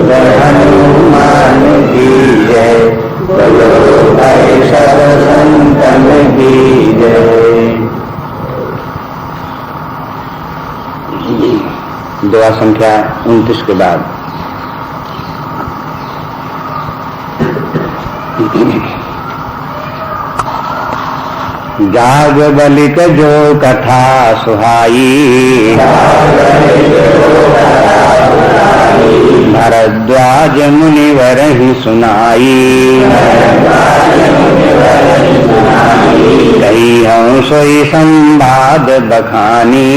हनुमान की जय, बोलो भाई सब संतन की जय। दुआ संख्या 29 के बाद जाग बलिक जो कथा सुहाई, भरद्वाज मुनिवर ही सुनाई। कही हूँ सोई संवाद बखानी,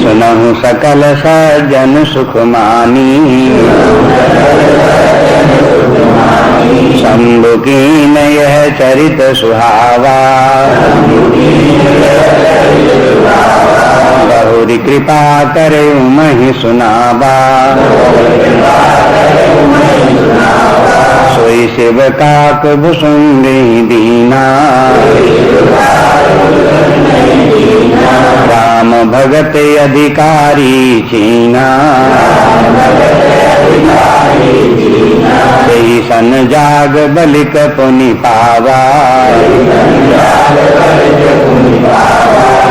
सुनहु सकल सज्जन सुख मानी। शंभु कीन यह चरित सुहावा, बहुरी कृपा करे महि सुनावा। सोई शिव काक भुसुंडी दीना, राम भगत अधिकारी चीना। यही सन जाग बलिक पुनि पावा,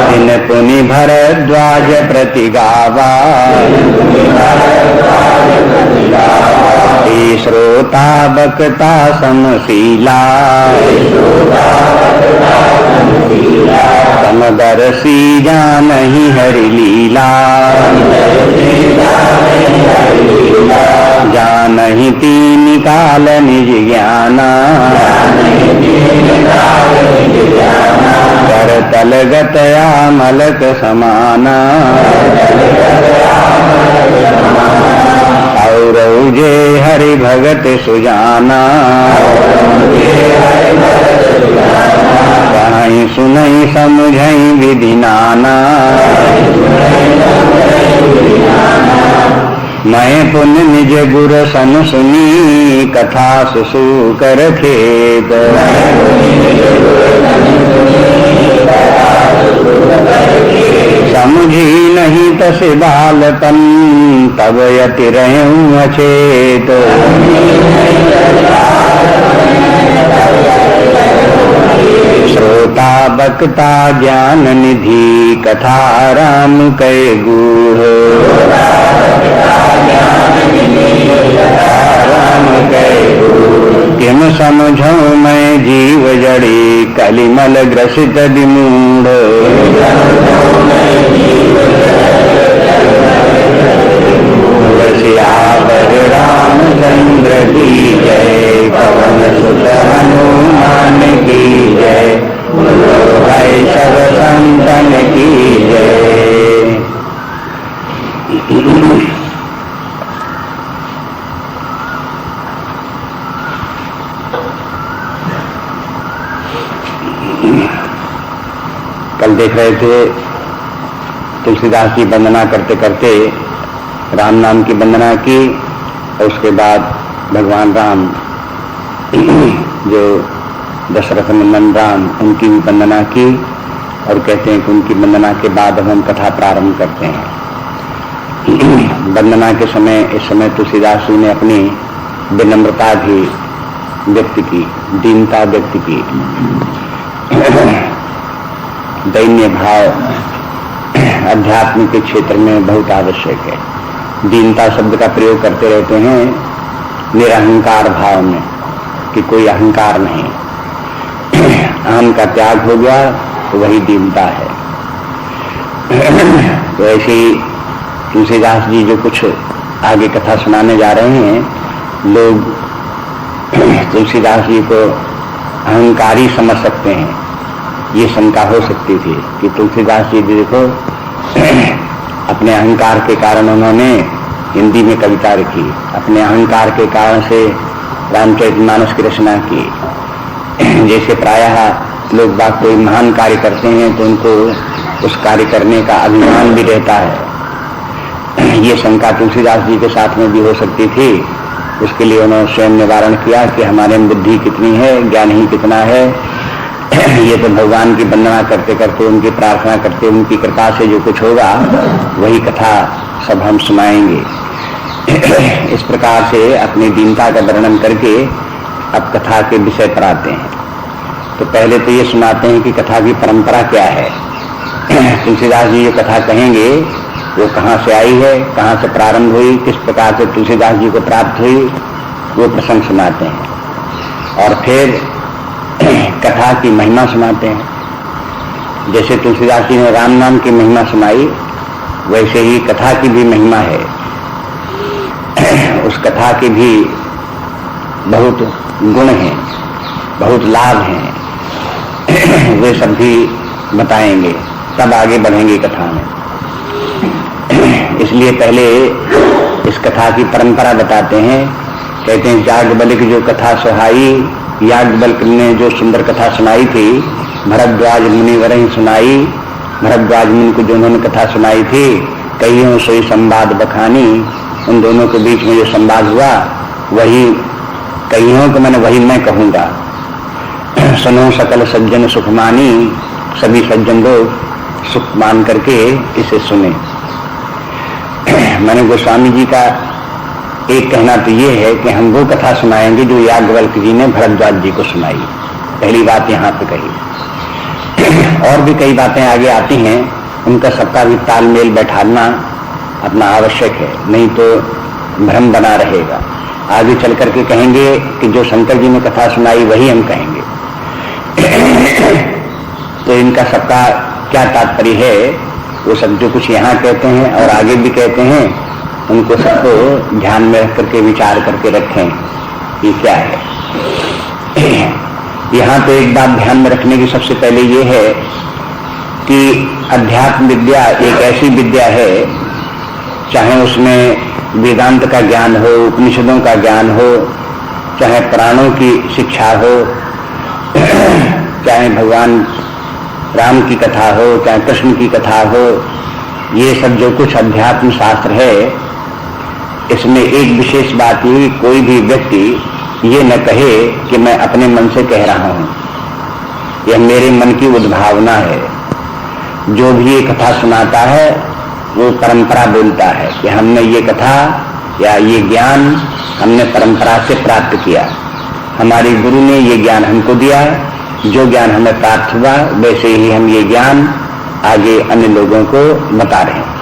दिन पुनि भरद्वाज प्रति गावा। श्रोता बक्ता समशीला, समदर्शी जानहि हरि लीला। जानहि तीन काल निज ज्ञाना, कर तलगत आमलक समाना। और जे हरि भगत सुजाना, कहीं सुनई समझई विधि नाना। मैं पुण्य निज गुर सन सुनी, कथा सुसु कर खेद। समझी नहीं तस बालपन, तब यति रहूं अचेत। श्रोता बक्ता ज्ञान निधि, कथा राम कै गूढ़। किम समझूं मैं जीव जड़ी, कलिमल ग्रसित विमूढ़। सियावर रामचंद्र की जय, पवन सुत हनुमान की जय, बोलो भाई सब संतन की जय। कल देख रहे थे तुलसीदास जी वंदना करते करते राम नाम की वंदना की, और उसके बाद भगवान राम जो दशरथ नंदन राम, उनकी भी वंदना की। और कहते हैं कि उनकी वंदना के बाद हम कथा प्रारंभ करते हैं। वंदना के समय इस समय तुलसीदास जी ने अपनी विनम्रता भी व्यक्त की, दीनता व्यक्त की। दैन्य भाव अध्यात्म के क्षेत्र में बहुत आवश्यक है। दीनता शब्द का प्रयोग करते रहते हैं निरहंकार भाव में, कि कोई अहंकार नहीं, अहम का त्याग हो गया तो वही दीनता है। तो ऐसे ही तुलसीदास जी जो कुछ आगे कथा सुनाने जा रहे हैं, लोग तुलसीदास जी को अहंकारी समझ सकते हैं। ये शंका हो सकती थी कि तुलसीदास जी देखो अपने अहंकार के कारण उन्होंने हिंदी में कविता लिखी, अपने अहंकार के कारण से रामचरितमानस की रचना की। जैसे प्रायः लोग बात कोई महान कार्य करते हैं तो उनको उस कार्य करने का अभिमान भी रहता है। ये शंका तुलसीदास जी के साथ में भी हो सकती थी। उसके लिए उन्होंने स्वयं निवारण किया कि हमारे में बुद्धि कितनी है, ज्ञान ही कितना है। ये तो भगवान की वंदना करते करते, उनकी प्रार्थना करते, उनकी कृपा से जो कुछ होगा वही कथा सब हम सुनाएंगे। इस प्रकार से अपनी दीनता का वर्णन करके अब कथा के विषय पर आते हैं। तो पहले तो ये सुनाते हैं कि कथा की परंपरा क्या है। तुलसीदास जी जो कथा कहेंगे वो कहाँ से आई है, कहाँ से प्रारंभ हुई, किस प्रकार से तुलसीदास जी को प्राप्त हुई, वो प्रसंग सुनाते हैं। और फिर कथा की महिमा सुनाते हैं। जैसे तुलसीदास जी ने राम नाम की महिमा सुनाई, वैसे ही कथा की भी महिमा है। उस कथा के भी बहुत गुण हैं, बहुत लाभ हैं, वे सब भी बताएंगे, तब आगे बढ़ेंगे कथा में। इसलिए पहले इस कथा की परंपरा बताते हैं। कहते हैं याज्ञवल्क्य की जो कथा सुहाई, याज्ञवल्क्य ने जो सुंदर कथा सुनाई थी, भरद्वाज मुनिवर ही सुनाई। भरद्वाज मुनि को जो उन्होंने कथा सुनाई थी, कहियों सोई संवाद बखानी, उन दोनों के बीच में जो संवाद हुआ वही कहियों को मैंने वही मैं कहूंगा। सुनो सकल सज्जन सुखमानी, सभी सज्जन लोग सुख मान करके इसे सुने। मैंने गोस्वामी जी का एक कहना तो ये है कि हम वो कथा सुनाएंगे जो याज्ञवल्क्य जी ने भरद्वाज जी को सुनाई। पहली बात यहाँ पे कही। और भी कई बातें आगे आती हैं, उनका सबका भी तालमेल बैठाना अपना आवश्यक है, नहीं तो भ्रम बना रहेगा। आगे चल करके कहेंगे कि जो शंकर जी ने कथा सुनाई वही हम कहेंगे। तो इनका सबका क्या तात्पर्य है, वो सब जो कुछ यहाँ कहते हैं और आगे भी कहते हैं, उनको सबको ध्यान में रख करके विचार करके रखें कि क्या है। यहाँ तो एक बात ध्यान में रखने की सबसे पहले ये है कि अध्यात्म विद्या एक ऐसी विद्या है, चाहे उसमें वेदांत का ज्ञान हो, उपनिषदों का ज्ञान हो, चाहे पुराणों की शिक्षा हो, चाहे भगवान राम की कथा हो, चाहे कृष्ण की कथा हो, ये सब जो कुछ अध्यात्म शास्त्र है, इसमें एक विशेष बात ये, कोई भी व्यक्ति ये न कहे कि मैं अपने मन से कह रहा हूं, यह मेरे मन की उद्भावना है। जो भी ये कथा सुनाता है वो परंपरा बोलता है कि हमने ये कथा या ये ज्ञान हमने परंपरा से प्राप्त किया, हमारे गुरु ने ये ज्ञान हमको दिया, जो ज्ञान हमें प्राप्त हुआ वैसे ही हम ये ज्ञान आगे अन्य लोगों को बता रहे हैं।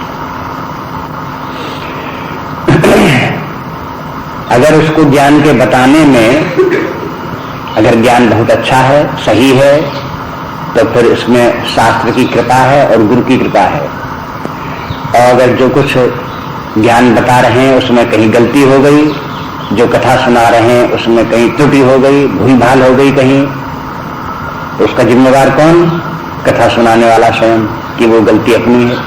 अगर उसको ज्ञान के बताने में अगर ज्ञान बहुत अच्छा है, सही है, तो फिर इसमें शास्त्र की कृपा है और गुरु की कृपा है। और अगर जो कुछ ज्ञान बता रहे हैं उसमें कहीं गलती हो गई, जो कथा सुना रहे हैं उसमें कहीं त्रुटि हो गई, भूल भाल हो गई कहीं, तो उसका जिम्मेवार कौन? कथा सुनाने वाला स्वयं, कि वो गलती अपनी है।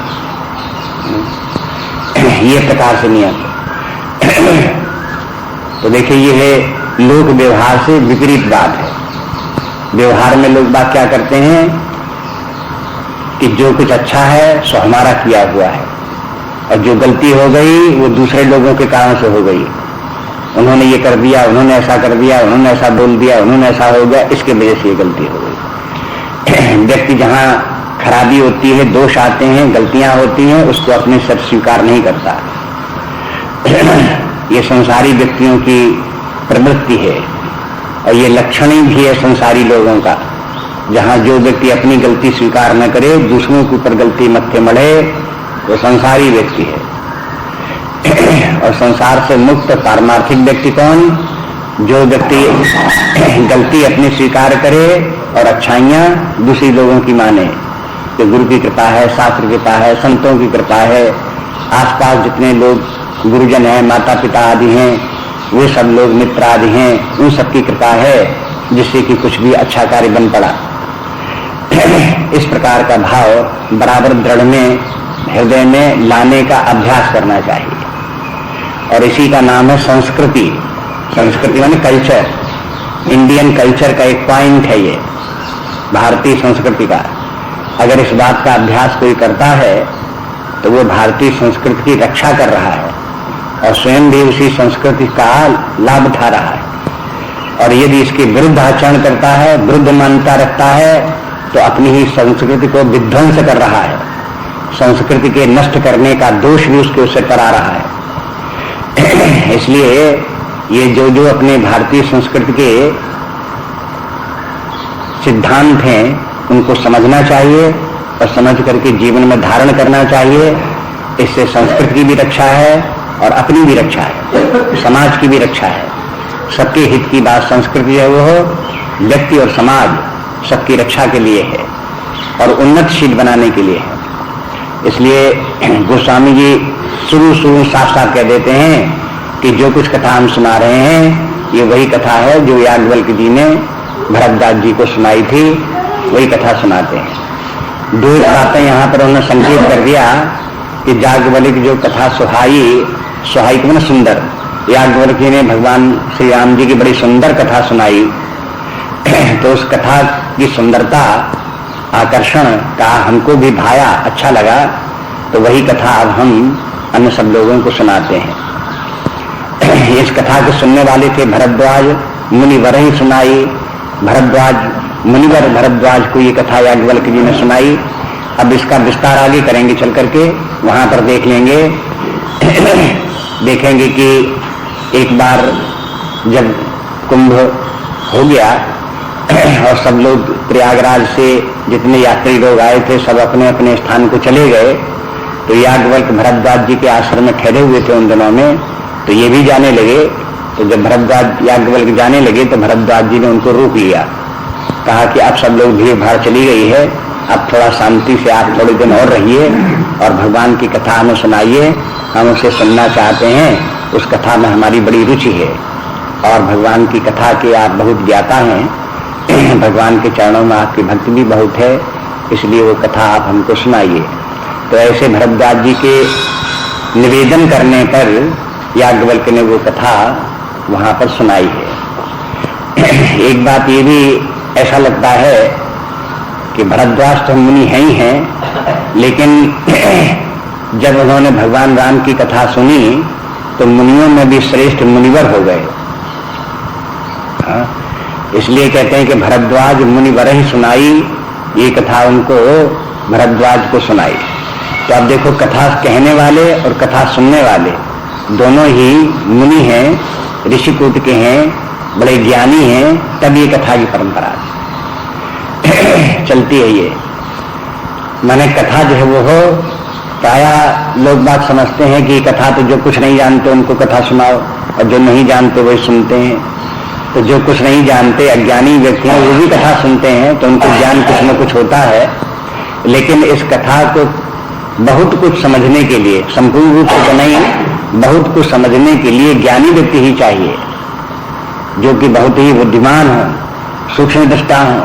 ये प्रकार से नियम। तो देखिए ये है लोक व्यवहार से विपरीत बात है। व्यवहार में लोग बात क्या करते हैं कि जो कुछ अच्छा है सो हमारा किया हुआ है, और जो गलती हो गई वो दूसरे लोगों के कारण से हो गई। उन्होंने ये कर दिया, उन्होंने ऐसा कर दिया, उन्होंने ऐसा बोल दिया, उन्होंने ऐसा हो गया, इसके वजह से ये गलती हो गई। व्यक्ति जहाँ खराबी होती है, दोष आते हैं, गलतियां होती हैं, उसको अपने सच स्वीकार नहीं करता। ये संसारी व्यक्तियों की प्रवृत्ति है और ये लक्षण भी है संसारी लोगों का। जहाँ जो व्यक्ति अपनी गलती स्वीकार न करे, दूसरों के ऊपर गलती मत्थे मढ़े, वो संसारी व्यक्ति है। और संसार से मुक्त पारमार्थिक व्यक्ति कौन? जो व्यक्ति गलती अपनी स्वीकार करे और अच्छाइयाँ दूसरी लोगों की माने। तो गुरु की कृपा है, शास्त्र की कृपा है, संतों की कृपा है, आसपास जितने लोग गुरुजन हैं, माता पिता आदि हैं, वे सब लोग मित्र आदि हैं, उन सबकी कृपा है जिससे कि कुछ भी अच्छा कार्य बन पड़ा। इस प्रकार का भाव बराबर दृढ़ में हृदय में लाने का अभ्यास करना चाहिए। और इसी का नाम है संस्कृति। संस्कृति माने कल्चर। इंडियन कल्चर का एक पॉइंट है ये, भारतीय संस्कृति का। अगर इस बात का अभ्यास कोई करता है तो वो भारतीय संस्कृति की रक्षा कर रहा है और स्वयं भी उसी संस्कृति का लाभ उठा रहा है। और यदि इसके विरुद्ध आचरण करता है, विरुद्ध मान्यता रखता है, तो अपनी ही संस्कृति को विध्वंस कर रहा है। संस्कृति के नष्ट करने का दोष भी उसके उससे पर आ रहा है। इसलिए ये जो जो अपने भारतीय संस्कृति के सिद्धांत हैं उनको समझना चाहिए और समझ करके जीवन में धारण करना चाहिए। इससे संस्कृति की भी रक्षा है और अपनी भी रक्षा है, समाज की भी रक्षा है। सबके हित की बात संस्कृति है, वो व्यक्ति और समाज सबकी रक्षा के लिए है और उन्नतशील बनाने के लिए है। इसलिए गोस्वामी जी शुरू साफ साफ कह देते हैं कि जो कुछ कथा हम सुना रहे हैं ये वही कथा है जो याज्ञवल्क्य जी ने भरद्वाज जी को सुनाई थी, वही कथा सुनाते हैं। दो बातें यहाँ पर उन्होंने संकेत कर दिया कि याज्ञवल्क्य जो कथा सुहाई को मैंने सुंदर, याज्ञवल्क्य जी ने भगवान श्री राम जी की बड़ी सुंदर कथा सुनाई। तो उस कथा की सुंदरता आकर्षण का हमको भी भाया, अच्छा लगा, तो वही कथा अब हम अन्य सब लोगों को सुनाते हैं। इस कथा को सुनने वाले थे भरद्वाज मुनिवर ही सुनाई। मुनिवर भरद्वाज को ये कथा याज्ञवल्क्य जी ने सुनाई। अब इसका विस्तार आगे करेंगे चल करके, वहां पर देख लेंगे। देखेंगे कि एक बार जब कुंभ हो गया और सब लोग प्रयागराज से जितने यात्री लोग आए थे सब अपने अपने स्थान को चले गए, तो याज्ञवल्क्य भरद्वाज जी के आश्रम में ठहरे हुए थे उन दिनों में, तो ये भी जाने लगे। तो जब भरद्वाज याज्ञवल्क्य जाने लगे तो भरद्वाज जी ने उनको रोक लिया, कहा कि अब सब लोग भीड़ भाड़ चली गई है, अब थोड़ा शांति से आप थोड़े दिन और रहिए और भगवान की कथा हमें सुनाइए, हम उसे सुनना चाहते हैं। उस कथा में हमारी बड़ी रुचि है और भगवान की कथा के आप बहुत ज्ञाता हैं, भगवान के चरणों में आपकी भक्ति भी बहुत है, इसलिए वो कथा आप हमको सुनाइए। तो ऐसे भरद्वाज जी के निवेदन करने पर याज्ञवल्क्य ने वो कथा वहां पर सुनाई है। एक बात ये भी ऐसा लगता है कि भरद्वाज तो मुनि हैं ही हैं, लेकिन जब उन्होंने भगवान राम की कथा सुनी तो मुनियों में भी श्रेष्ठ मुनिवर हो गए। इसलिए कहते हैं कि भरद्वाज मुनिवर ही सुनाई, ये कथा उनको भरद्वाज को सुनाई। तो अब देखो, कथा कहने वाले और कथा सुनने वाले दोनों ही मुनि हैं, ऋषिकूट के हैं, बड़े ज्ञानी हैं, तब ये कथा की परंपरा चलती है। ये माने कथा जो है वो हो, प्रायः लोग बात समझते हैं कि कथा तो जो कुछ नहीं जानते उनको कथा सुनाओ और जो नहीं जानते वही सुनते हैं। तो जो कुछ नहीं जानते अज्ञानी व्यक्ति हैं वो भी कथा सुनते हैं, तो उनको ज्ञान कुछ न कुछ होता है। लेकिन इस कथा को बहुत कुछ समझने के लिए, संपूर्ण रूप से तो नहीं, बहुत कुछ समझने के लिए ज्ञानी व्यक्ति ही चाहिए, जो कि बहुत ही बुद्धिमान हो, सूक्ष्म दृष्टा हो,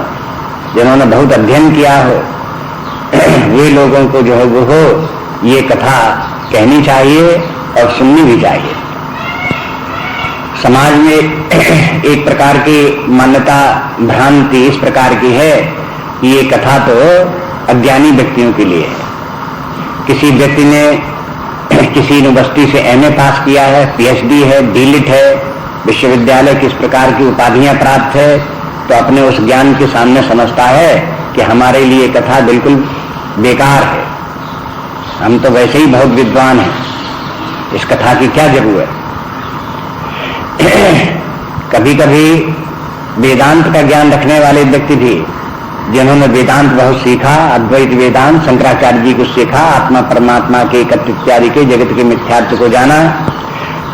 जिन्होंने बहुत अध्ययन किया हो, वे लोगों को जो है वो हो ये कथा कहनी चाहिए और सुननी भी चाहिए। समाज में एक प्रकार की मान्यता भ्रांति इस प्रकार की है कि ये कथा तो अज्ञानी व्यक्तियों के लिए है। किसी व्यक्ति ने किसी यूनिवर्सिटी से एमए पास किया है, पीएचडी है, डीलिट है, विश्वविद्यालय किस प्रकार की उपाधियां प्राप्त है, तो अपने उस ज्ञान के सामने समझता है कि हमारे लिए कथा बिल्कुल बेकार है, हम तो वैसे ही बहुत विद्वान हैं, इस कथा की क्या जरूरत। कभी कभी वेदांत का ज्ञान रखने वाले व्यक्ति भी, जिन्होंने वेदांत बहुत सीखा, अद्वैत वेदांत शंकराचार्य जी को सीखा, आत्मा परमात्मा के एकत्व इत्यादि के जगत के मिथ्यात्व को जाना,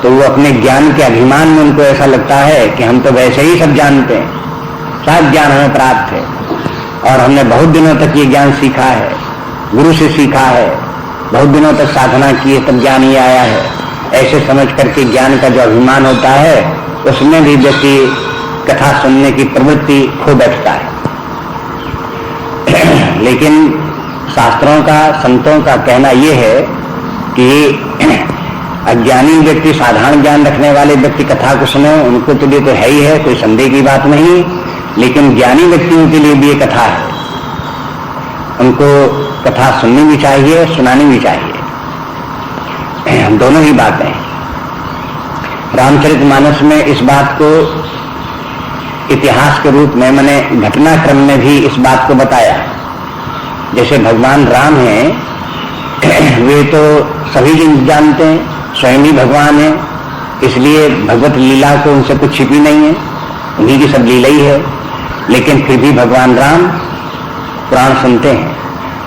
तो वो अपने ज्ञान के अभिमान में उनको ऐसा लगता है कि हम तो वैसे ही सब जानते हैं, सब ज्ञान हमें प्राप्त है और हमने बहुत दिनों तक ये ज्ञान सीखा है, गुरु से सीखा है, बहुत दिनों तक साधना की है तब ज्ञान ही आया है। ऐसे समझ करके ज्ञान का जो अभिमान होता है उसमें भी व्यक्ति कथा सुनने की प्रवृत्ति खो बैठता है। लेकिन शास्त्रों का, संतों का कहना यह है कि अज्ञानी व्यक्ति, साधारण ज्ञान रखने वाले व्यक्ति कथा को सुने, उनको तो लिए तो है ही है, कोई संदेह की बात नहीं, लेकिन ज्ञानी व्यक्तियों के लिए भी ये कथा है, उनको कथा सुननी भी चाहिए, सुनानी भी चाहिए, दोनों ही बातें। रामचरितमानस में इस बात को इतिहास के रूप में, मैंने घटनाक्रम में भी इस बात को बताया। जैसे भगवान राम हैं, वे तो सभी जानते हैं, स्वयं ही भगवान है, इसलिए भगवत लीला को उनसे कुछ छिपी नहीं है, उन्हीं की सब लीला ही है। लेकिन फिर भी भगवान राम पुराण सुनते हैं,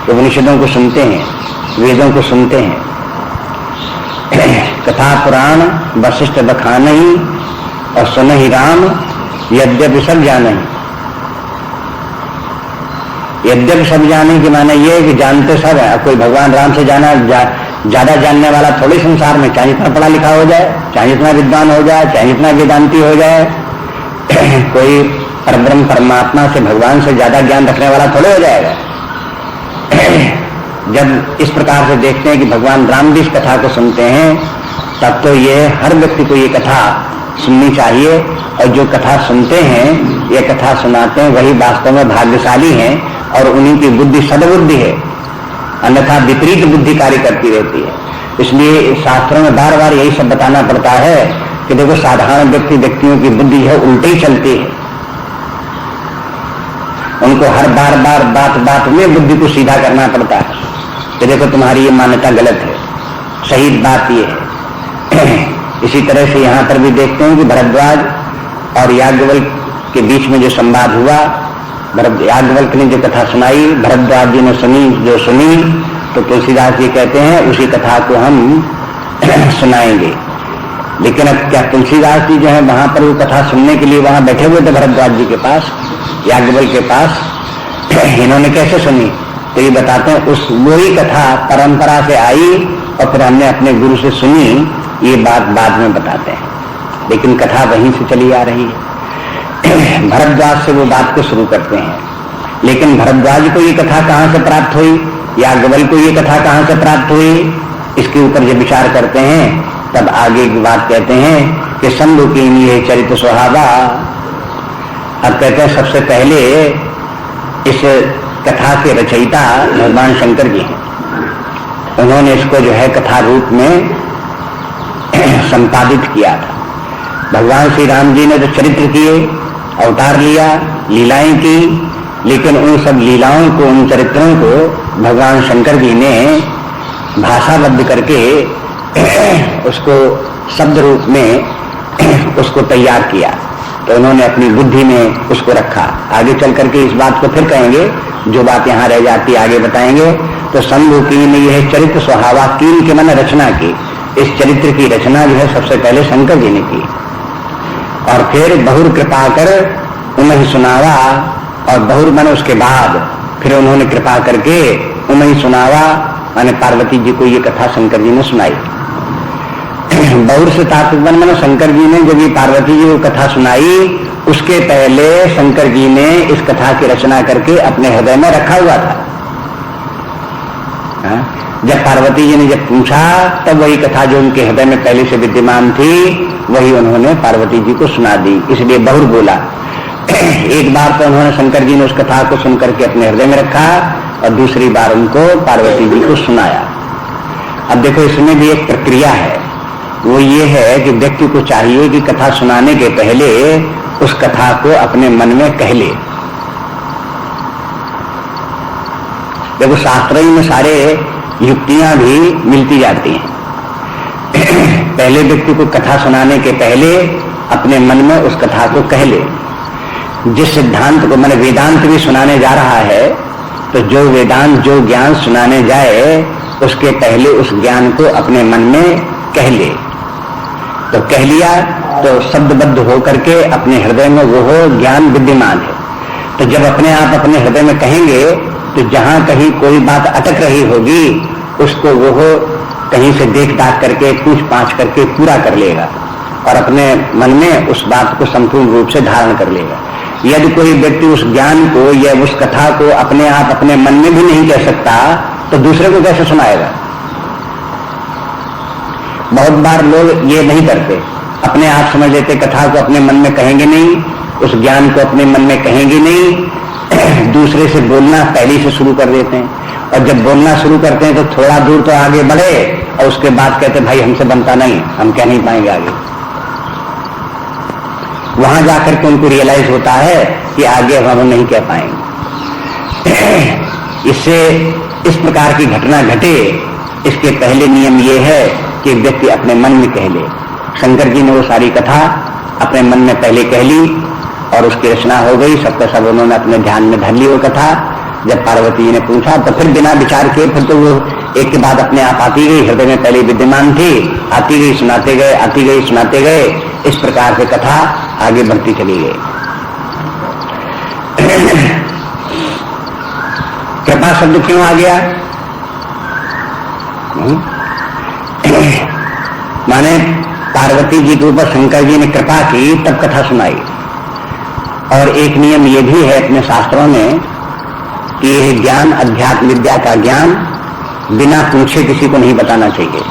उपनिषदों को सुनते हैं, वेदों को सुनते हैं। कथा पुराण वशिष्ठ बखान ही और सुन ही राम यद्यपि सब जाने। यद्यपि सब जाने के माने ये कि जानते सब है। कोई भगवान राम से ज्यादा जानने वाला थोड़ी संसार में, चाहे जितना पढ़ा लिखा हो जाए, चाहे जितना विद्वान हो जाए, चाहे जितना वेदांती हो जाए, कोई परब्रह्म परमात्मा से, भगवान से ज्यादा ज्ञान रखने वाला थोड़े हो जाएगा। जब इस प्रकार से देखते हैं कि भगवान राम भी इस कथा को सुनते हैं, तब तो ये हर व्यक्ति को ये कथा सुननी चाहिए। और जो कथा सुनते हैं, ये कथा सुनाते हैं, वही वास्तव में भाग्यशाली हैं और उन्हीं की बुद्धि सद्बुद्धि है, अन्यथा विपरीत बुद्धि कार्य करती रहती है। इसलिए शास्त्रों में बार बार यही सब बताना पड़ता है कि देखो साधारण व्यक्तियों की बुद्धि है उल्टी चलती है। उनको हर बार बात में बुद्धि को सीधा करना पड़ता है कि देखो तुम्हारी ये मान्यता गलत है, सही बात ये है। इसी तरह से यहाँ पर भी देखते हैं कि भरद्वाज और याज्ञवल्क्य के बीच में जो संवाद हुआ, याज्ञवल्क्य ने जो कथा सुनाई, भरद्वाज जी ने जो सुनी, तो तुलसीदास जी कहते हैं उसी कथा को हम सुनाएंगे। लेकिन अब क्या तुलसीदास जी जो है वहां पर वो कथा सुनने के लिए वहां बैठे हुए थे भरद्वाज जी के पास, याज्ञवल्क्य के पास, इन्होंने कैसे सुनी? तो ये बताते हैं उस वही कथा परंपरा से आई और फिर हमने अपने गुरु से सुनी, ये बात बाद में बताते हैं, लेकिन कथा वहीं से चली आ रही है। भरद्वाज से वो बात को शुरू करते हैं, लेकिन भरद्वाज को ये कथा कहाँ से प्राप्त हुई, याज्ञवल्क्य को ये कथा कहाँ से प्राप्त हुई, इसके ऊपर जब विचार करते हैं तब आगे की बात कहते हैं कि शंभु की ये चरित्र स्वभावा। अब कहते हैं सबसे पहले इस कथा के रचयिता भगवान शंकर जी हैं। उन्होंने इसको जो है कथा रूप में संपादित किया था। भगवान श्री राम जी ने तो चरित्र किए, अवतार लिया, लीलाएं की, लेकिन उन सब लीलाओं को, उन चरित्रों को भगवान शंकर जी ने भाषाबद्ध करके उसको शब्द रूप में उसको तैयार किया। तो उन्होंने अपनी बुद्धि में उसको रखा। आगे चल करके इस बात को फिर कहेंगे, जो बात यहाँ रह जाती आगे बताएंगे। तो शंभु कीन यह चरित्र स्वभावा, कीन के मन रचना की, इस चरित्र की रचना जो है सबसे पहले शंकर जी ने की, और फिर बहुर कृपा कर उन्हें सुनावा, और बहुर मन उसके बाद फिर उन्होंने कृपा करके उन्हें सुनावा, माने पार्वती जी को ये कथा शंकर जी ने सुनाई। बहुर से तात्पर्य माने शंकर जी ने जब ये पार्वती जी को कथा सुनाई, उसके पहले शंकर जी ने इस कथा की रचना करके अपने हृदय में रखा हुआ था। जब पार्वती जी ने जब पूछा, तब वही कथा जो उनके हृदय में पहले से विद्यमान थी, वही उन्होंने पार्वती जी को सुना दी। इसलिए बहुर बोला। एक बार तो उन्होंने शंकर जी ने उस कथा को सुनकर के अपने हृदय में रखा, और दूसरी बार उनको पार्वती जी को सुनाया। अब देखो इसमें भी एक प्रक्रिया है, वो ये है कि व्यक्ति को चाहिए कि कथा सुनाने के पहले उस कथा को अपने मन में कह ले। देखो शास्त्रों में सारे युक्तियां भी मिलती जाती हैं। पहले व्यक्ति को कथा सुनाने के पहले अपने मन में उस कथा को कह ले। जिस सिद्धांत को मैंने वेदांत भी सुनाने जा रहा है, तो जो वेदांत जो ज्ञान सुनाने जाए, उसके पहले उस ज्ञान को अपने मन में कह ले। तो कह लिया तो शब्दबद्ध होकर के अपने हृदय में वो ज्ञान विद्यमान है। तो जब अपने आप अपने हृदय में कहेंगे, तो जहां कहीं कोई बात अटक रही होगी, उसको वो कहीं से देख दाख करके, पूछ पाछ करके पूरा कर लेगा, और अपने मन में उस बात को संपूर्ण रूप से धारण कर लेगा। यदि कोई व्यक्ति उस ज्ञान को या उस कथा को अपने आप अपने मन में भी नहीं कह सकता, तो दूसरे को कैसे सुनाएगा? बहुत बार लोग ये नहीं करते, अपने आप समझ लेते, कथा को अपने मन में कहेंगे नहीं, उस ज्ञान को अपने मन में कहेंगे नहीं, दूसरे से बोलना पहले से शुरू कर देते हैं। और जब बोलना शुरू करते हैं तो थोड़ा दूर तो आगे बढ़े, और उसके बाद कहते भाई हमसे बनता नहीं, हम कह नहीं पाएंगे आगे। वहां जाकर के उनको रियलाइज होता है कि आगे हम नहीं कह पाएंगे। इससे इस प्रकार की घटना घटे इसके पहले नियम ये है कि व्यक्ति अपने मन में कह ले। शंकर जी ने वो सारी कथा अपने मन में पहले कह ली और उसकी रचना हो गई, सबका सब उन्होंने अपने ध्यान में धर ली वो कथा। जब पार्वती जी ने पूछा तो फिर बिना विचार किए फिर तो वो एक के बाद अपने आप आती गई, हृदय में पहले विद्यमान थी, आती गई सुनाते गए, आती गई सुनाते गए, इस प्रकार से कथा आगे बढ़ती चली गई। कृपा शब्द क्यों आ गया? माने पार्वती जी के ऊपर शंकर जी ने कृपा की तब कथा सुनाई। और एक नियम ये भी है अपने शास्त्रों में कि यह ज्ञान, अध्यात्म विद्या का ज्ञान बिना पूछे किसी को नहीं बताना चाहिए।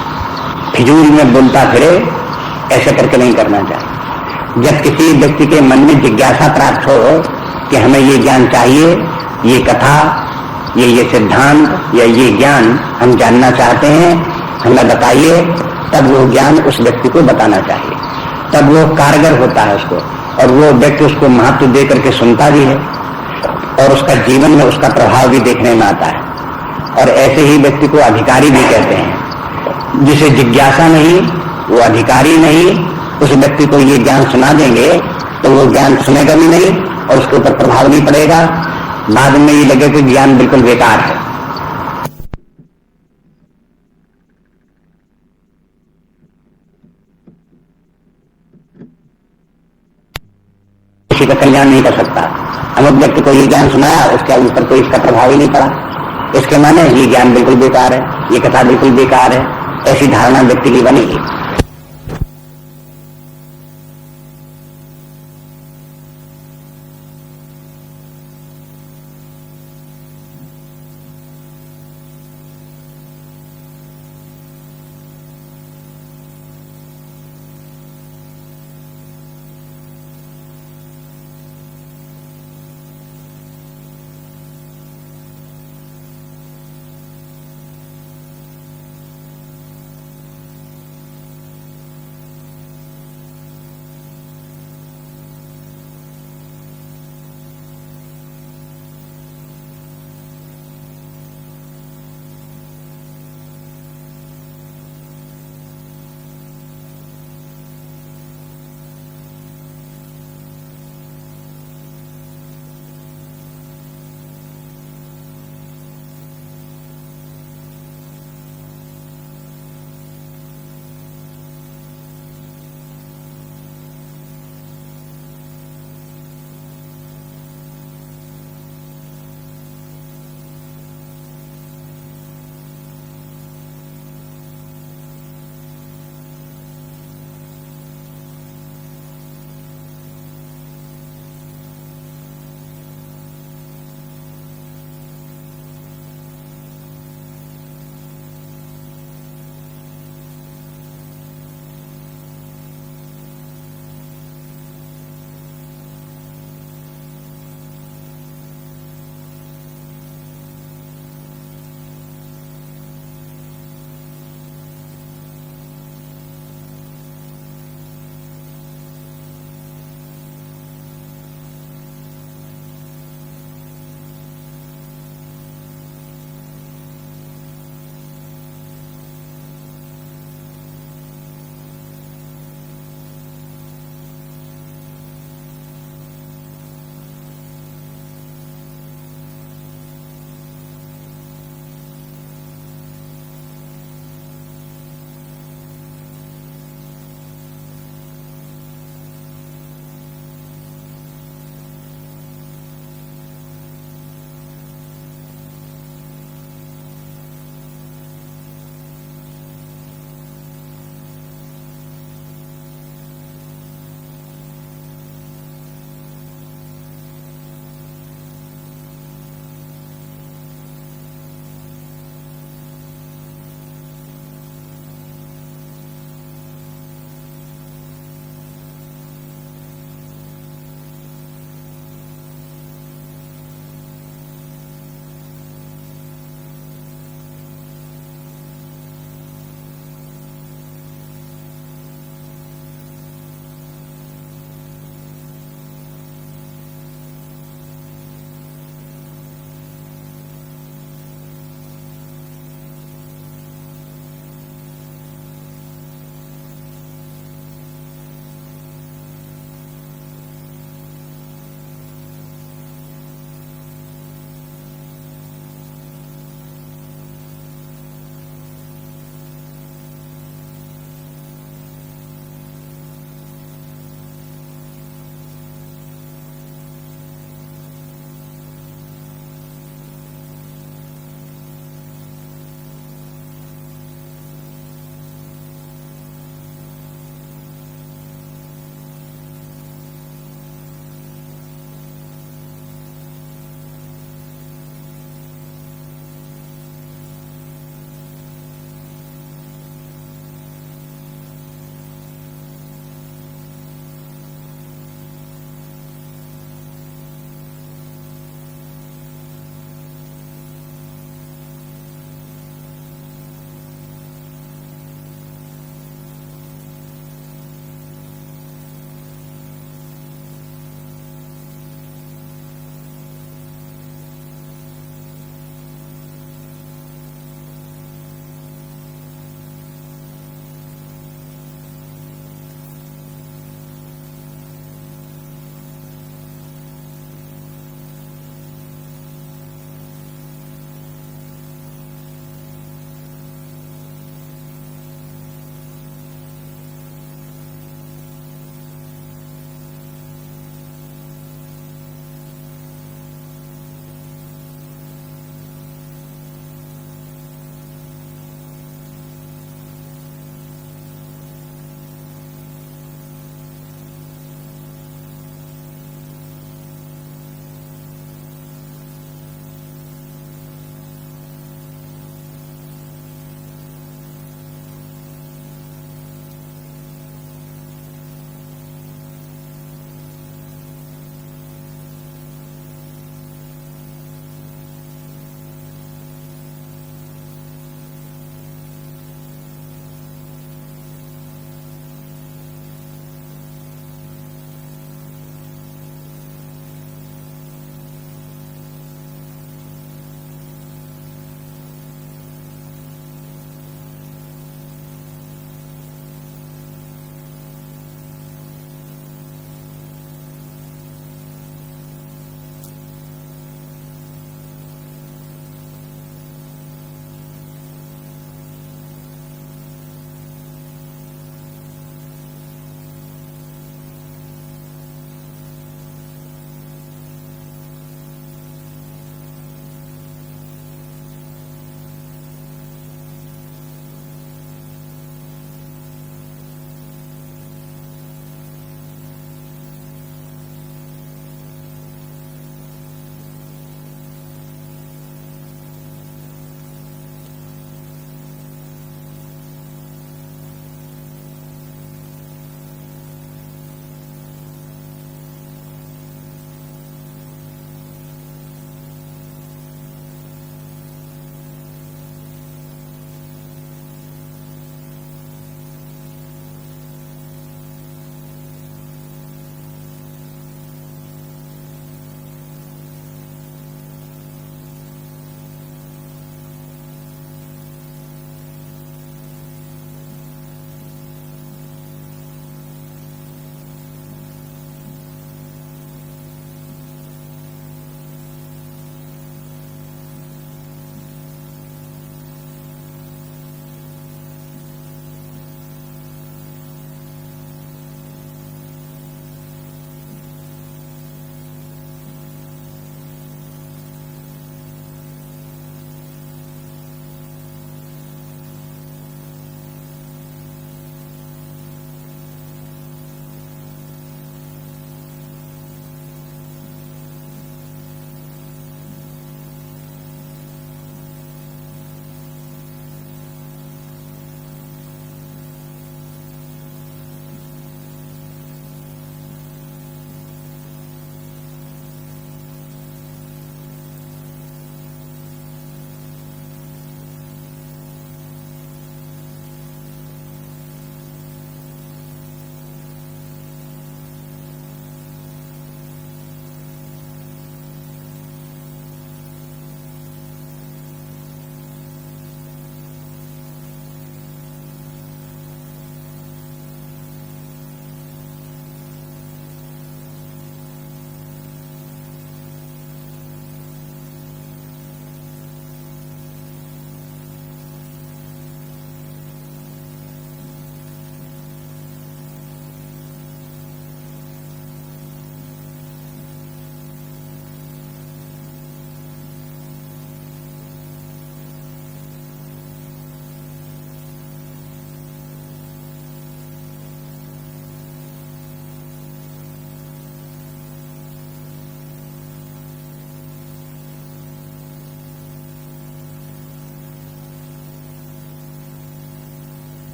फिजूल में बोलता फिरे ऐसे करके नहीं करना चाहिए। जब किसी व्यक्ति के मन में जिज्ञासा प्राप्त हो कि हमें ये ज्ञान चाहिए, ये कथा, ये सिद्धांत या ये ज्ञान हम जानना चाहते हैं, हमें बताइए, तब वो ज्ञान उस व्यक्ति को बताना चाहिए। तब वो कारगर होता है उसको, और वो व्यक्ति उसको महत्व दे करके सुनता भी है और उसका जीवन में उसका प्रभाव भी देखने में आता है। और ऐसे ही व्यक्ति को अधिकारी भी कहते हैं। जिसे जिज्ञासा नहीं, वो अधिकारी नहीं, उस व्यक्ति को ये ज्ञान सुना देंगे तो वो ज्ञान सुनेगा भी नहीं और उसके ऊपर प्रभाव नहीं पड़ेगा। बाद में ये लगे कि ज्ञान बिल्कुल बेकार है। किसी का कल्याण नहीं कर सकता। अमुक व्यक्ति को ये ज्ञान सुनाया, उसके ऊपर कोई इसका प्रभाव ही नहीं पड़ा, इसके माने ये ज्ञान बिल्कुल बेकार है, ये कथा बिल्कुल बेकार है, ऐसी धारणा व्यक्ति की बनेगी।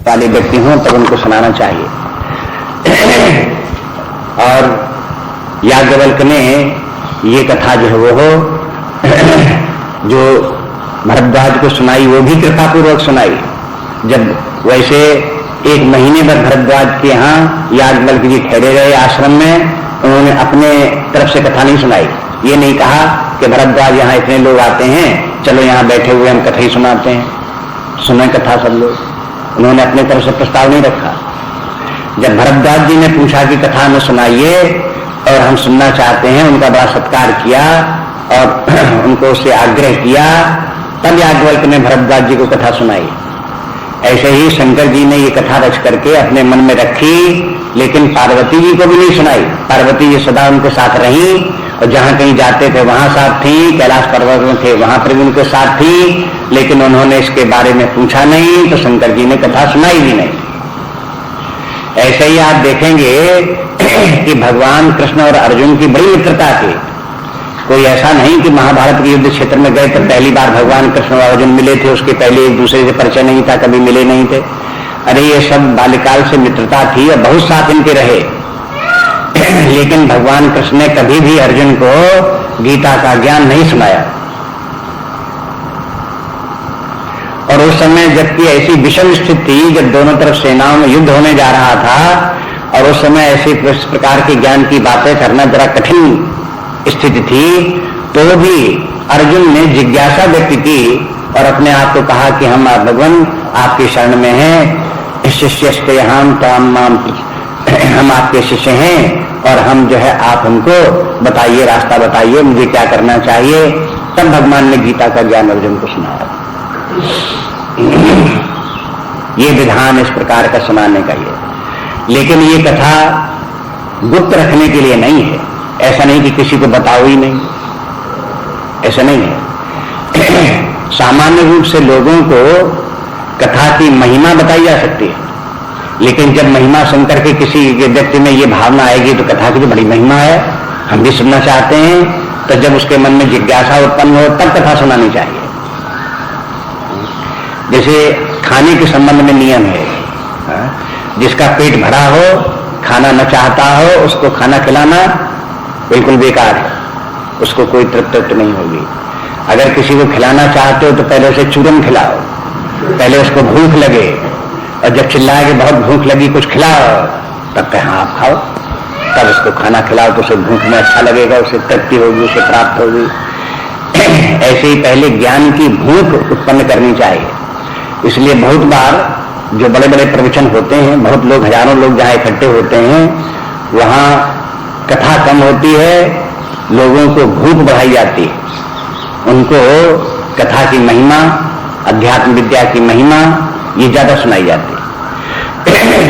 वाले व्यक्ति हों तब उनको सुनाना चाहिए। और याज्ञवल्क्य ने ये कथा जो है वो हो जो भरद्वाज को सुनाई वो भी कृपापूर्वक सुनाई। जब वैसे एक महीने भर भरद्वाज के यहाँ याज्ञवल्क्य जी ठहरे रहे आश्रम में, उन्होंने अपने तरफ से कथा नहीं सुनाई। ये नहीं कहा कि भरद्वाज यहाँ इतने लोग आते हैं, चलो यहाँ बैठे हुए हम कथा ही सुनाते हैं, सुने कथा सब लोग। उन्होंने अपने तरफ से प्रस्ताव नहीं रखा। जब भरद्वाज जी ने पूछा कि कथा में सुनाइए और हम सुनना चाहते हैं, उनका बड़ा सत्कार किया और उनको उससे आग्रह किया, तब याज्ञवल्क्य ने भरद्वाज जी को कथा सुनाई। ऐसे ही शंकर जी ने ये कथा रच करके अपने मन में रखी, लेकिन पार्वती जी को भी नहीं सुनाई। पार्वती जी सदा उनके साथ रही और जहां कहीं जाते थे वहां साथ थी, कैलाश पर्वत में थे वहां पर भी उनके साथ थी, लेकिन उन्होंने इसके बारे में पूछा नहीं, तो शंकर जी ने कथा सुनाई भी नहीं। ऐसे ही आप देखेंगे कि भगवान कृष्ण और अर्जुन की बड़ी मित्रता थी। कोई ऐसा नहीं कि महाभारत के युद्ध क्षेत्र में गए तो पहली बार भगवान कृष्ण और अर्जुन मिले थे, उसके पहले एक दूसरे से परिचय नहीं था, कभी मिले नहीं थे। अरे ये सब बाल्यकाल से मित्रता थी और बहुत साथ इनके रहे। लेकिन भगवान कृष्ण ने कभी भी अर्जुन को गीता का ज्ञान नहीं सुनाया। और उस समय जबकि ऐसी विषम स्थिति थी, जब दोनों तरफ सेनाओं में युद्ध होने जा रहा था, और उस समय ऐसे प्रकार के ज्ञान की बातें करना जरा कठिन स्थिति थी, तो भी अर्जुन ने जिज्ञासा व्यक्त की और अपने आप को कहा कि हम भगवान आपकी शरण में हैं, शिष्यस्ते हम ताम माम, हम आपके शिष्य हैं और हम जो है आप हमको बताइए, रास्ता बताइए, मुझे क्या करना चाहिए। तब भगवान ने गीता का ज्ञान अर्जुन को सुनाया। ये विधान इस प्रकार का सुनाने का ये, लेकिन ये कथा गुप्त रखने के लिए नहीं है। ऐसा नहीं कि किसी को बताओ ही नहीं, ऐसा नहीं है। सामान्य रूप से लोगों को कथा की महिमा बताई जा सकती है, लेकिन जब महिमा सुनकर के किसी व्यक्ति में ये भावना आएगी तो कथा की तो बड़ी महिमा है, हम भी सुनना चाहते हैं, तो जब उसके मन में जिज्ञासा उत्पन्न हो तब कथा सुनानी चाहिए। जैसे खाने के संबंध में नियम है, जिसका पेट भरा हो, खाना न चाहता हो, उसको खाना खिलाना बिल्कुल बेकार है, उसको कोई तृप्ति नहीं होगी। अगर किसी को खिलाना चाहते हो तो पहले उसे चूरन खिलाओ, पहले उसको भूख लगे, और जब चिल्लाए कि बहुत भूख लगी कुछ खिलाओ, तब कहे हाँ आप खाओ, तब उसको खाना खिलाओ तो उसे भूख में अच्छा लगेगा, उसे तृप्ति होगी, उसे प्राप्त होगी। ऐसे ही पहले ज्ञान की भूख उत्पन्न करनी चाहिए। इसलिए बहुत बार जो बड़े बड़े प्रवचन होते हैं, बहुत लोग, हजारों लोग जहाँ इकट्ठे होते हैं, वहाँ कथा कम होती है, लोगों को भूख बढ़ाई जाती है। उनको कथा की महिमा, अध्यात्म विद्या की महिमा ये ज्यादा सुनाई जाती है।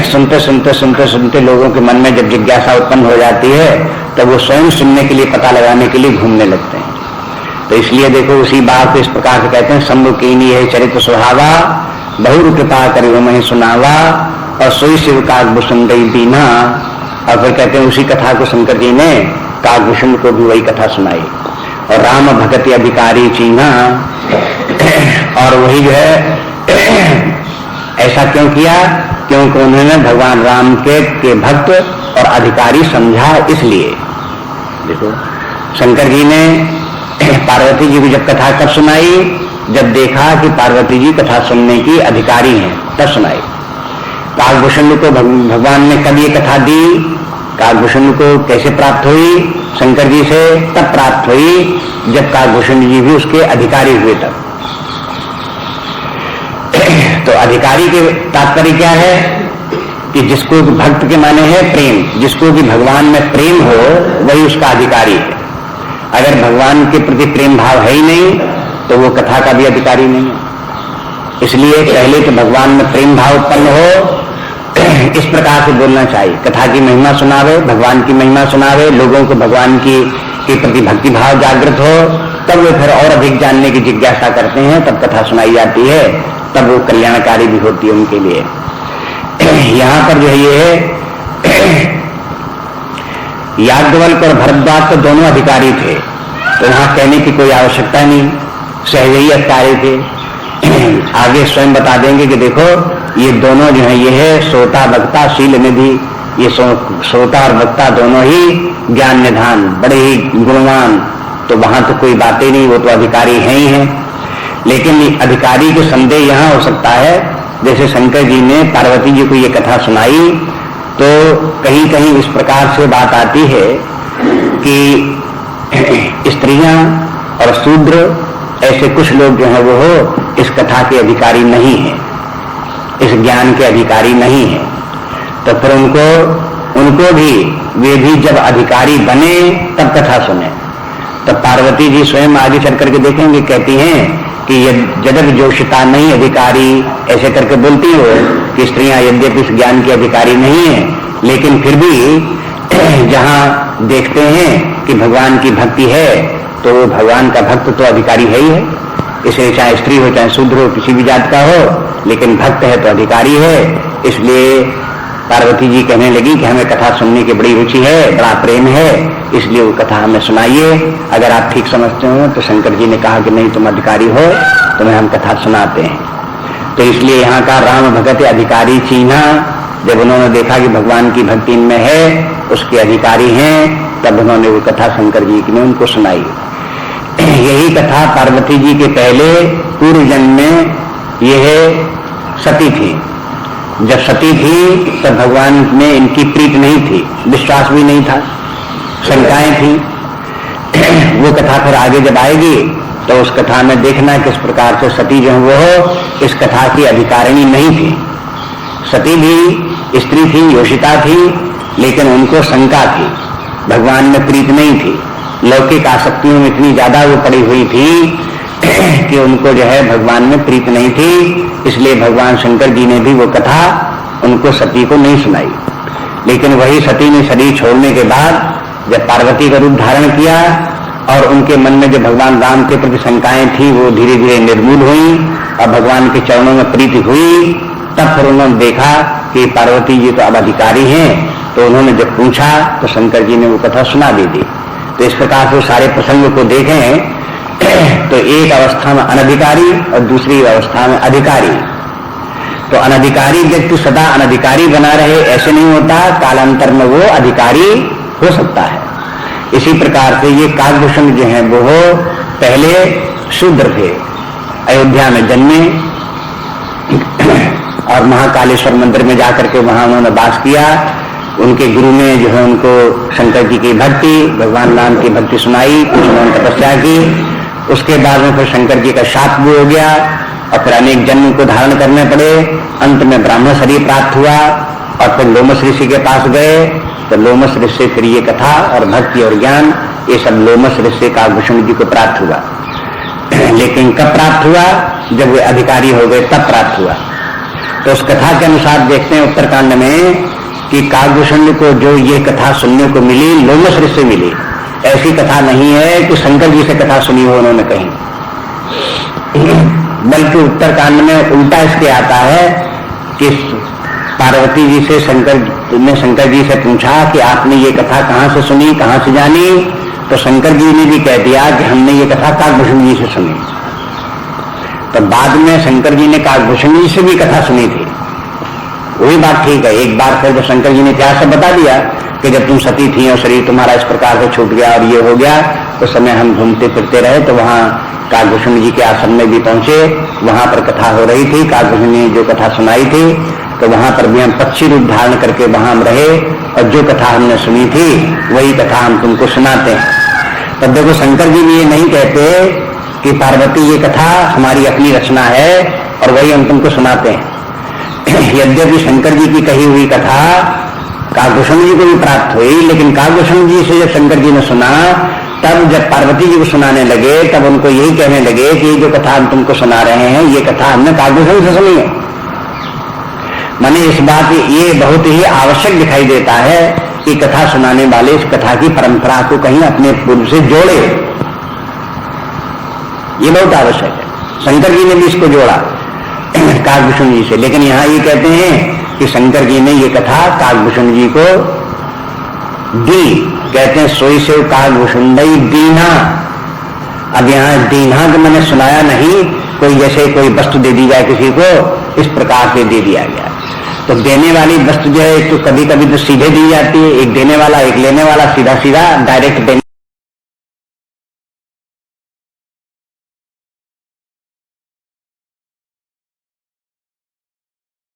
सुनते सुनते सुनते सुनते लोगों के मन में जब जिज्ञासा उत्पन्न हो जाती है, तब वो स्वयं सुनने के लिए, पता लगाने के लिए घूमने लगते हैं। तो इसलिए देखो उसी बात को इस प्रकार से कहते हैं, सम्मुखीनी है चरित्र सुहावा, बहु कृपा करो मैं सुनावा, और सोई शिव काकभूषण गई दीना। और फिर कहते हैं उसी कथा को शंकर जी ने काकभूषण को भी वही कथा सुनाई, और राम भगति अधिकारी चीन्हा। और वही जो है ऐसा क्यों किया? क्योंकि उन्होंने भगवान राम के भक्त और अधिकारी समझा। इसलिए देखो शंकर जी ने पार्वती जी को जब कथा कब सुनाई? जब देखा कि पार्वती जी कथा सुनने की अधिकारी हैं, तब सुनाई। काकभूषण को भगवान ने कब ये कथा दी? काकभूषण को कैसे प्राप्त हुई? शंकर जी से तब प्राप्त हुई जब काकभूषण जी भी उसके अधिकारी हुए तब। तो अधिकारी के तात्पर्य क्या है कि जिसको भक्त के माने है प्रेम, जिसको भी भगवान में प्रेम हो वही उसका अधिकारी है। अगर भगवान के प्रति प्रेम भाव है ही नहीं तो वो कथा का भी अधिकारी नहीं है। इसलिए पहले तो भगवान में प्रेम भाव उत्पन्न हो, इस प्रकार से बोलना चाहिए। कथा की महिमा सुनावे, भगवान की महिमा सुनावे, लोगों को भगवान की प्रति भक्ति भाव जागृत हो, तब वो फिर और अधिक जानने की जिज्ञासा करते हैं, तब कथा सुनाई जाती है, तब वो कल्याणकारी भी होती है उनके लिए। यहाँ पर जो है ये याज्ञवल्क्य और भरद्वाज तो दोनों अधिकारी थे, तो वहां कहने की कोई आवश्यकता नहीं, सहज ही अधिकारी थे। आगे स्वयं बता देंगे कि देखो ये दोनों जो है ये है श्रोता वक्ता शील निधि। ये श्रोता और वक्ता दोनों ही ज्ञान निधान, बड़े ही गुणवान, तो वहां तो कोई बातें नहीं, वो तो अधिकारी हैं ही हैं। लेकिन अधिकारी को संदेह यहाँ हो सकता है, जैसे शंकर जी ने पार्वती जी को ये कथा सुनाई, तो कहीं कहीं इस प्रकार से बात आती है कि स्त्रियां और शूद्र ऐसे कुछ लोग जो है वो इस कथा के अधिकारी नहीं है, इस ज्ञान के अधिकारी नहीं है। तो फिर उनको भी, वे भी जब अधिकारी बने तब कथा सुने। तब पार्वती जी स्वयं आगे चल करके देखेंगे, कहती हैं कि यद्यपि जोशिता नहीं अधिकारी, ऐसे करके बोलती हो कि स्त्रियां यद्यपि इस ज्ञान की अधिकारी नहीं है, लेकिन फिर भी जहां देखते हैं कि भगवान की भक्ति है तो वो भगवान का भक्त तो अधिकारी है ही है। इसलिए चाहे स्त्री हो चाहे शूद्र हो, किसी भी जात का हो, लेकिन भक्त है तो अधिकारी है। इसलिए पार्वती जी कहने लगी कि हमें कथा सुनने की बड़ी रुचि है, बड़ा प्रेम है, इसलिए वो कथा हमें सुनाइए। अगर आप ठीक समझते हो तो शंकर जी ने कहा कि नहीं तुम अधिकारी हो, तुम्हें हम कथा सुनाते हैं। तो इसलिए यहाँ का राम भगत अधिकारी चीन्हा, जब उन्होंने देखा कि भगवान की भक्ति इनमें है, उसके अधिकारी हैं, तब उन्होंने वो कथा शंकर जी ने उनको सुनाई। यही कथा पार्वती जी के पहले पूर्व जन्म में यह सती थी। जब सती थी तब भगवान में इनकी प्रीत नहीं थी, विश्वास भी नहीं था, शंकाएं थी। वो कथा फिर आगे जब आएगी तो उस कथा में देखना किस प्रकार से सती जो वो इस कथा की अधिकारिणी नहीं थी। सती भी स्त्री थी, योषिता थी, लेकिन उनको शंका थी, भगवान में प्रीत नहीं थी, लौकिक आसक्तियों में इतनी ज्यादा वो पड़ी हुई थी कि उनको जो है भगवान में प्रीत नहीं थी। इसलिए भगवान शंकर जी ने भी वो कथा उनको सती को नहीं सुनाई। लेकिन वही सती ने शरीर छोड़ने के बाद जब पार्वती का रूप धारण किया और उनके मन में जो भगवान राम के प्रति शंकाएं थी वो धीरे धीरे निर्मूल हुई और भगवान के चरणों में प्रीति हुई, तब फिर उन्होंने देखा कि पार्वती जी तो अब अधिकारी हैं। तो उन्होंने जब पूछा तो शंकर जी ने वो कथा सुना दी थी। तो इस प्रकार से सारे प्रसंग को देखें तो एक अवस्था में अनधिकारी और दूसरी अवस्था में अधिकारी। तो अनधिकारी व्यक्ति सदा अनधिकारी बना रहे ऐसे नहीं होता, कालांतर में वो अधिकारी हो सकता है। इसी प्रकार से ये काकभूषण जो है वो पहले शूद्र थे, अयोध्या में जन्मे और महाकालेश्वर मंदिर में जाकर के वहां उन्होंने वास किया। उनके गुरु ने जो है उनको शंकर जी की भक्ति, भगवान राम की भक्ति सुनाई, कुछ उन्होंने तपस्या की। उसके बाद में फिर शंकर जी का शाप भी हो गया और फिर अनेक जन्म को धारण करने पड़े। अंत में ब्राह्मण शरीर प्राप्त हुआ और फिर लोमस ऋषि के पास गए। तो लोमस ऋषि फिर ये कथा और भक्ति और ज्ञान ये सब लोमस ऋषि काकभूषण जी को प्राप्त हुआ। लेकिन कब प्राप्त हुआ? जब वे अधिकारी हो गए तब प्राप्त हुआ। तो उस कथा के अनुसार देखते हैं उत्तरकांड में कि काकभूषण को जो ये कथा सुनने को मिली लोमस ऋषि से मिली। ऐसी कथा नहीं है कि शंकर जी से कथा सुनी हो उन्होंने कहीं, बल्कि उत्तरकांड में उल्टा इसके आता है कि पार्वती जी से शंकर जी से पूछा कि आपने ये कथा कहाँ से सुनी, कहाँ से जानी? तो शंकर जी ने भी कह दिया कि हमने ये कथा काकभूषण जी से सुनी। तो बाद में शंकर जी ने काकभूषण जी से भी कथा सुनी थी। वही बात ठीक है। एक बार फिर जब शंकर जी ने इतिहास बता दिया कि जब तुम सती थी और शरीर तुम्हारा इस प्रकार से छूट गया और ये हो गया, उस समय हम घूमते फिरते रहे तो वहां काकभूषण जी के आश्रम में भी पहुंचे। वहां पर कथा हो रही थी, काकभूषण ने जो कथा सुनाई थी, तो वहां पर भी हम पक्षी रूप धारण करके वहां हम रहे और जो कथा हमने सुनी थी वही कथा हम तुमको सुनाते हैं। तब देखो शंकर जी भी ये नहीं कहते कि पार्वती ये कथा हमारी अपनी रचना है और वही हम तुमको सुनाते हैं। यद्यपि शंकर जी की कही हुई कथा काकभूषण जी को भी प्राप्त हुई, लेकिन काकभूषण जी से जब शंकर जी ने सुना तब जब पार्वती जी को सुनाने लगे तब उनको यही कहने लगे कि जो कथा हम तुमको सुना रहे हैं ये कथा हमने काकभूषण से सुनी है। माने इस बात ये बहुत ही आवश्यक दिखाई देता है कि कथा सुनाने वाले इस कथा की परंपरा को कहीं अपने पूर्व से जोड़े। ये बहुत आवश्यक है। शंकर जी ने भी इसको जोड़ा काकभूषण जी से, लेकिन यहां ये कहते हैं कि शंकर जी ने ये कथा काकभूषण जी को दी। कहते हैं सोई से काकभूषण दीना। अब यहाँ दीना को मैंने सुनाया नहीं, कोई जैसे कोई वस्तु दे दी जाए किसी को, इस प्रकार से दे दिया गया। तो देने वाली वस्तु जो है तो कभी कभी तो सीधे दी जाती है, एक देने वाला एक लेने वाला, सीधा सीधा डायरेक्ट देने